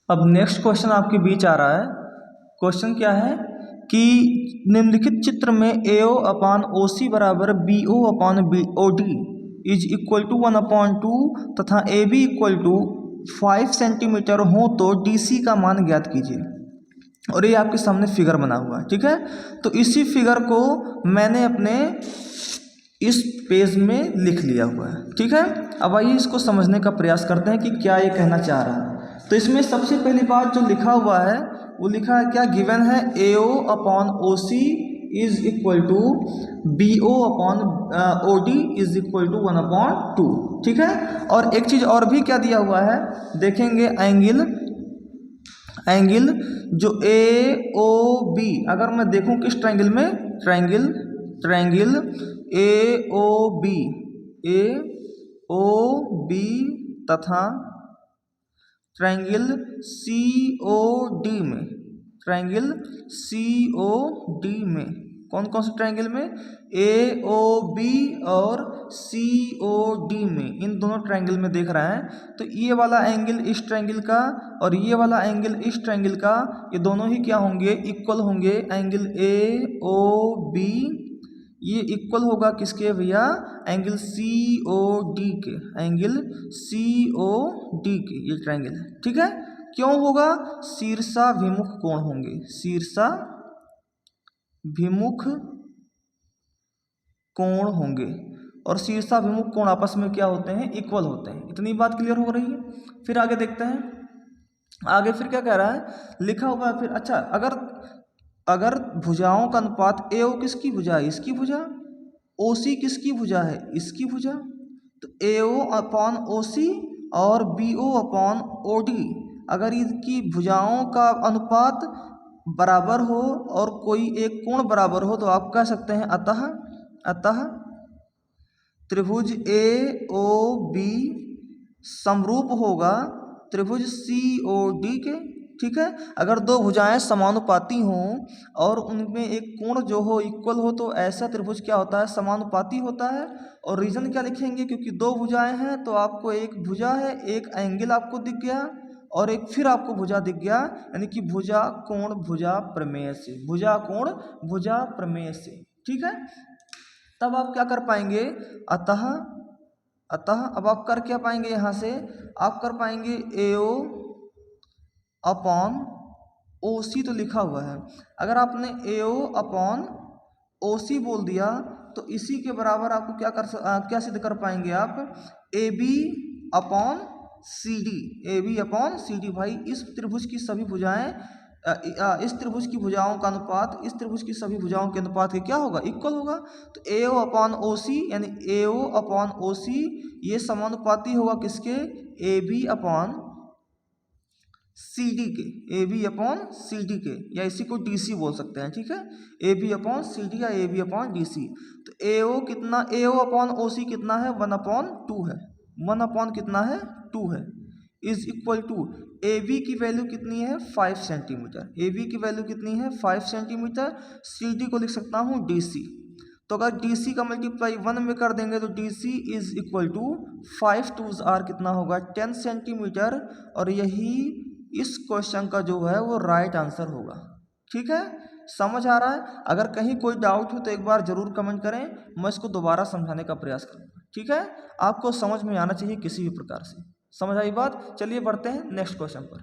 अब next question आपके बीच आ रहा है। क्वेश्चन क्या है कि निम्नलिखित चित्र में AO अपान OC बराबर BO upon BOD is equal to 1/2 तथा AB इक्वल टू 5 सेंटीमीटर हो तो DC का मान ज्ञात कीजिए। और ये आपके सामने फिगर बना हुआ है, ठीक है। तो इसी फिगर को मैंने अपने इस पेज में लिख लिया हुआ है, ठीक है। अब आइए इसको समझने का प्रयास करते हैं कि क्या ये कहना चाह रहा है। तो इसमें सबसे पहली बात जो लिखा हुआ है वो लिखा है क्या, गिवन है AO upon OC is equal to BO upon OD is equal to 1/2, ठीक है। और एक चीज़ और भी क्या दिया हुआ है, देखेंगे एंगल जो AOB, अगर मैं देखूं किस ट्रायंगल में, ट्रायंगल AOB तथा ट्रायंगल COD में कौन कौन से ट्रायंगल में, AOB और COD में, इन दोनों ट्रायंगल में देख रहा है। तो ये वाला एंगल इस ट्रायंगल का और ये वाला एंगल इस ट्रायंगल का, ये दोनों ही क्या होंगे, इक्वल होंगे। एंगल AOB ये इक्वल होगा किसके भैया, एंगल COD के, एंगल COD के, ये ट्रायंगल है, ठीक है। क्यों होगा, शीर्षाभिमुख कोण होंगे, शीर्षाभिमुख कोण होंगे। और शीर्षाभिमुख कोण आपस में क्या होते हैं, इक्वल होते हैं। इतनी बात क्लियर हो रही है। फिर आगे देखते हैं, आगे फिर क्या कह रहा है, लिखा हुआ है फिर, अच्छा अगर भुजाओं का अनुपात AO किसकी भुजा है, इसकी भुजा, OC किसकी भुजा है, इसकी भुजा, तो AO अपॉन OC और BO अपॉन OD अगर इसकी भुजाओं का अनुपात बराबर हो और कोई एक कोण बराबर हो तो आप कह सकते हैं अतः त्रिभुज AOB समरूप होगा त्रिभुज COD के, ठीक है। अगर दो भुजाएं समानुपाती हों और उनमें एक कोण जो हो इक्वल हो तो ऐसा त्रिभुज क्या होता है, समानुपाती होता है। और रीजन क्या लिखेंगे, क्योंकि दो भुजाएं हैं तो आपको एक भुजा है, एक एंगल आपको दिख गया और एक फिर आपको भुजा दिख गया, यानी कि भुजा कोण भुजा प्रमेय से, भुजा कोण भुजा प्रमेय से, ठीक है। तब आप क्या कर पाएंगे, अतः अब आप कर क्या पाएंगे, यहाँ से आप कर पाएंगे AO अपॉन OC तो लिखा हुआ है, अगर आपने AO अपॉन OC बोल दिया तो इसी के बराबर आपको क्या सिद्ध कर पाएंगे आप, AB अपॉन CD भाई इस त्रिभुज की सभी भुजाएं, इस त्रिभुज की भुजाओं का अनुपात इस त्रिभुज की सभी भुजाओं के अनुपात के क्या होगा, इक्वल होगा। तो AO अपॉन OC यानी AO अपॉन OC ये समानुपाती होगा किसके, AB अपॉन CD के, AB अपॉन CD के, या इसी को DC बोल सकते हैं, ठीक है। AB अपॉन CD या AB अपॉन DC। तो AO कितना, AO अपॉन OC कितना है, 1/2 है, 1 अपॉन कितना है, 2 है, इज इक्वल टू AB की वैल्यू कितनी है, 5 सेंटीमीटर, AB की वैल्यू कितनी है, 5 सेंटीमीटर। CD को लिख सकता हूँ DC। तो अगर DC का मल्टीप्लाई 1 में कर देंगे तो DC is equal to 5 2s आर कितना होगा, 10 सेंटीमीटर। और यही इस क्वेश्चन का जो है वो राइट आंसर होगा, ठीक है। समझ आ रहा है, अगर कहीं कोई डाउट हो तो एक बार जरूर कमेंट करें, मैं इसको दोबारा समझाने का प्रयास करूँगा, ठीक है। आपको समझ में आना चाहिए किसी भी प्रकार से, समझ आई बात। चलिए बढ़ते हैं नेक्स्ट क्वेश्चन पर।